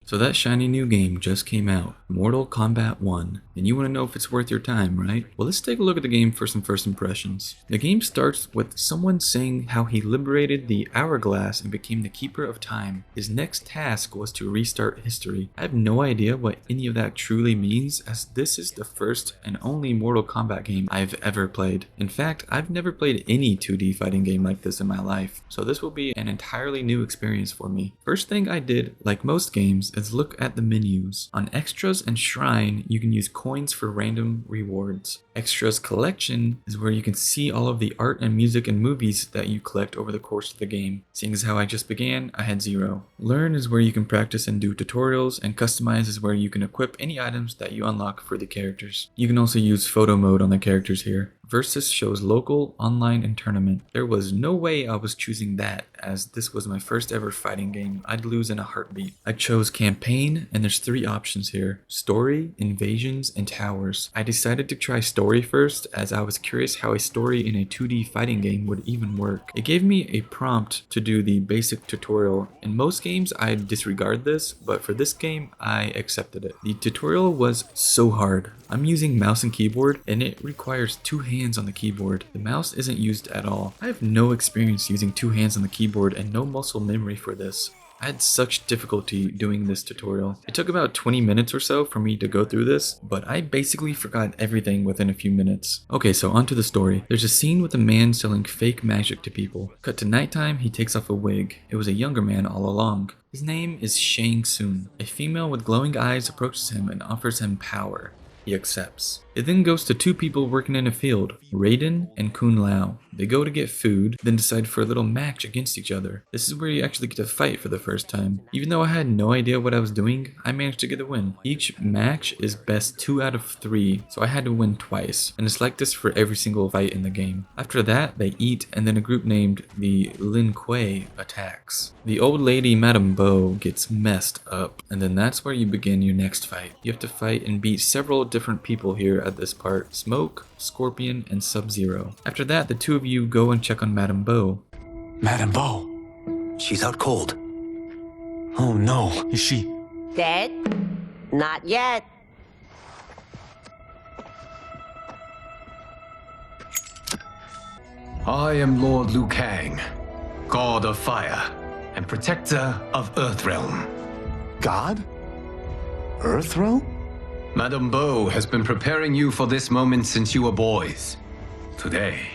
So that shiny new game just came out, Mortal Kombat 1, and you want to know if it's worth your time, right? Well, let's take a look at the game for some first impressions. The game starts with someone saying how he liberated the hourglass and became the keeper of time. His next task was to restart history. I have no idea what any of that truly means, as this is the first and only Mortal Kombat game I've ever played. In fact, I've never played any 2D fighting game like this in my life, so this will be an entirely new experience for me. First thing I did, like most games, is look at the menus. On Extras and Shrine, you can use coins for random rewards. Extras Collection is where you can see all of the art and music and movies that you collect over the course of the game. Seeing as how I just began, I had 0. Learn is where you can practice and do tutorials, and Customize is where you can equip any items that you unlock for the characters. You can also use photo mode on the characters here. Versus shows local, online, and tournament. There was no way I was choosing that, as this was my first ever fighting game. I'd lose in a heartbeat. I chose campaign, and there's 3 options here: story, invasions, and towers. I decided to try story first, as I was curious how a story in a 2D fighting game would even work. It gave me a prompt to do the basic tutorial. In most games I disregard this, but for this game I accepted it. The tutorial was so hard. I'm using mouse and keyboard, and it requires 2 hands on the keyboard. The mouse isn't used at all. I have no experience using 2 hands on the keyboard and no muscle memory for this. I had such difficulty doing this tutorial. It took about 20 minutes or so for me to go through this, but I basically forgot everything within a few minutes. Okay, so onto the story. There's a scene with a man selling fake magic to people. Cut to nighttime, he takes off a wig. It was a younger man all along. His name is Shang Tsung. A female with glowing eyes approaches him and offers him power. He accepts. It then goes to 2 people working in a field, Raiden and Kun Lao. They go to get food, then decide for a little match against each other. This is where you actually get to fight for the first time. Even though I had no idea what I was doing, I managed to get a win. Each match is best 2 out of 3, so I had to win twice, and it's like this for every single fight in the game. After that, they eat, and then a group named the Lin Kuei attacks. The old lady Madame Bo gets messed up, and then that's where you begin your next fight. You have to fight and beat several different people here at this part: Smoke, Scorpion, and Sub-Zero. After that, the 2 of you go and check on Madame Bo. Madame Bo, she's out cold. Oh no, is she dead? Not yet. I am Lord Liu Kang, God of Fire and Protector of Earthrealm. God? Earthrealm? Madame Bo has been preparing you for this moment since you were boys. Today,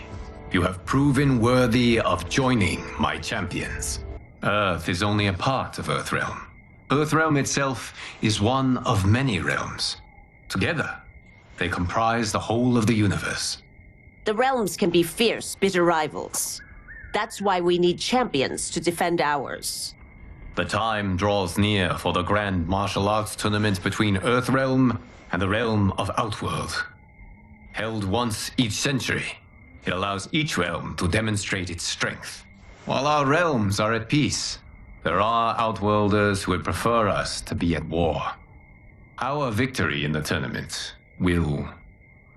you have proven worthy of joining my champions. Earth is only a part of Earthrealm. Earthrealm itself is one of many realms. Together, they comprise the whole of the universe. The realms can be fierce, bitter rivals. That's why we need champions to defend ours. The time draws near for the grand martial arts tournament between Earthrealm and the realm of Outworld. Held once each century, it allows each realm to demonstrate its strength. While our realms are at peace, there are Outworlders who would prefer us to be at war. Our victory in the tournament will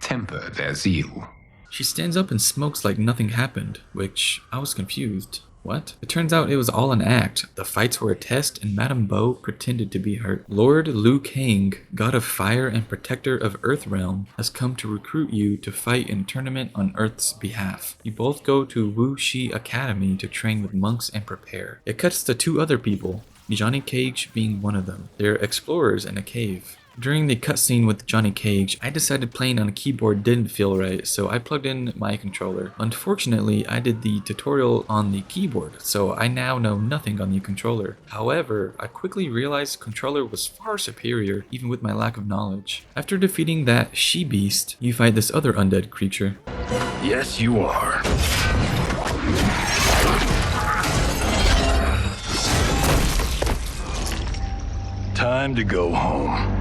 temper their zeal. She stands up and smokes like nothing happened, which I was confused. What? It turns out it was all an act. The fights were a test, and Madame Bo pretended to be hurt. Lord Liu Kang, God of Fire and Protector of Earthrealm, has come to recruit you to fight in a tournament on Earth's behalf. You both go to Wu Shi Academy to train with monks and prepare. It cuts to 2 other people, Johnny Cage being one of them. They're explorers in a cave. During the cutscene with Johnny Cage, I decided playing on a keyboard didn't feel right, so I plugged in my controller. Unfortunately, I did the tutorial on the keyboard, so I now know nothing on the controller. However, I quickly realized controller was far superior, even with my lack of knowledge. After defeating that she-beast, you fight this other undead creature. Yes, you are. Time to go home.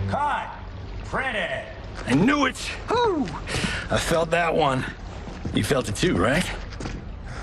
Cut! Printed! I knew it! Whew. I felt that one. You felt it too, right?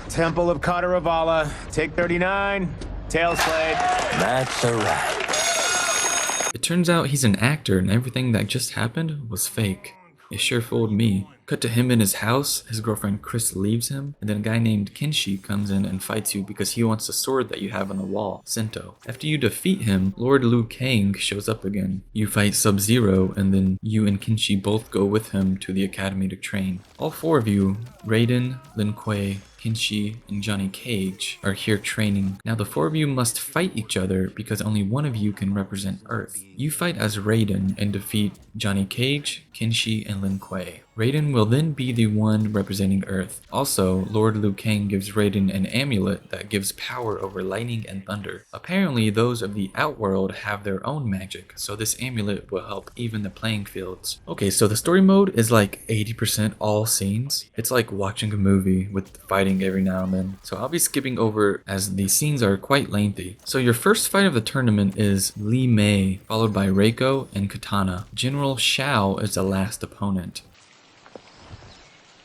Temple of Kataravala, take 39, Tailslade. That's a wrap. It turns out he's an actor and everything that just happened was fake. It sure fooled me. Cut to him in his house, his girlfriend Chris leaves him, and then a guy named Kenshi comes in and fights you because he wants the sword that you have on the wall, Sento. After you defeat him, Lord Liu Kang shows up again. You fight Sub-Zero, and then you and Kenshi both go with him to the academy to train. All four of you, Raiden, Lin Kuei, Kenshi, and Johnny Cage, are here training. Now the four of you must fight each other because only one of you can represent Earth. You fight as Raiden and defeat Johnny Cage, Kenshi, and Lin Kuei. Raiden will then be the one representing Earth. Also, Lord Liu Kang gives Raiden an amulet that gives power over lightning and thunder. Apparently, those of the Outworld have their own magic, so this amulet will help even the playing fields. Okay, so the story mode is like 80% all scenes. It's like watching a movie with fighting every now and then. So I'll be skipping over as the scenes are quite lengthy. So your first fight of the tournament is Li Mei, followed by Reiko and Katana. General Shao is the last opponent.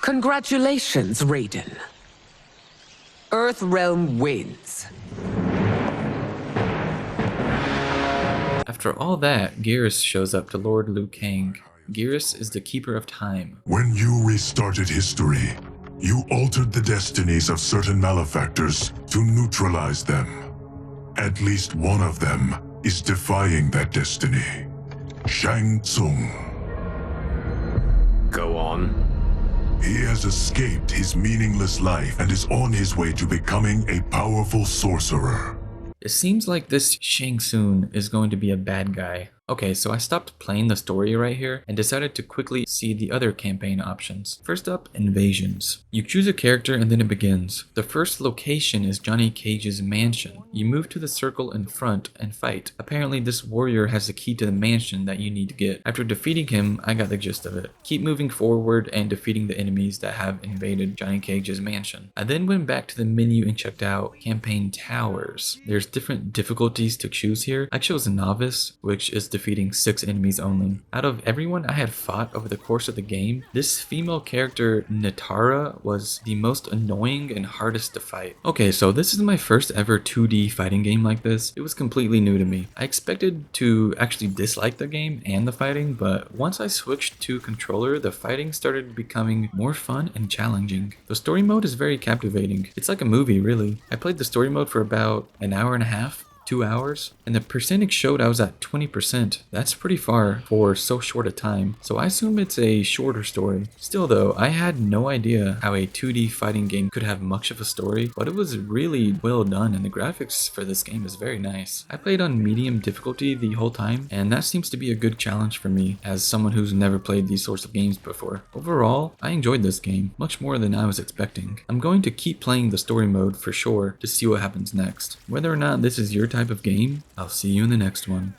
Congratulations, Raiden. Earthrealm wins. After all that, Geras shows up to Lord Liu Kang. Geras is the keeper of time. When you restarted history, you altered the destinies of certain malefactors to neutralize them. At least one of them is defying that destiny. Shang Tsung. Go on. He has escaped his meaningless life and is on his way to becoming a powerful sorcerer. It seems like this Shang Tsung is going to be a bad guy. Okay, so I stopped playing the story right here and decided to quickly see the other campaign options. First up, invasions. You choose a character and then it begins. The first location is Johnny Cage's mansion. You move to the circle in front and fight. Apparently this warrior has the key to the mansion that you need to get. After defeating him, I got the gist of it. Keep moving forward and defeating the enemies that have invaded Johnny Cage's mansion. I then went back to the menu and checked out campaign towers. There's different difficulties to choose here. I chose novice, which is defeating 6 enemies only. Out of everyone I had fought over the course of the game, this female character Natara was the most annoying and hardest to fight. Okay, so this is my first ever 2D fighting game like this. It was completely new to me. I expected to actually dislike the game and the fighting, but once I switched to controller, the fighting started becoming more fun and challenging. The story mode is very captivating. It's like a movie, really. I played the story mode for about an hour and a half. 2 hours, and the percentage showed I was at 20%. That's pretty far for so short a time, so I assume it's a shorter story. Still though, I had no idea how a 2D fighting game could have much of a story, but it was really well done and the graphics for this game is very nice. I played on medium difficulty the whole time, and that seems to be a good challenge for me as someone who's never played these sorts of games before. Overall, I enjoyed this game much more than I was expecting. I'm going to keep playing the story mode for sure to see what happens next. Whether or not this is your type of game, I'll see you in the next one.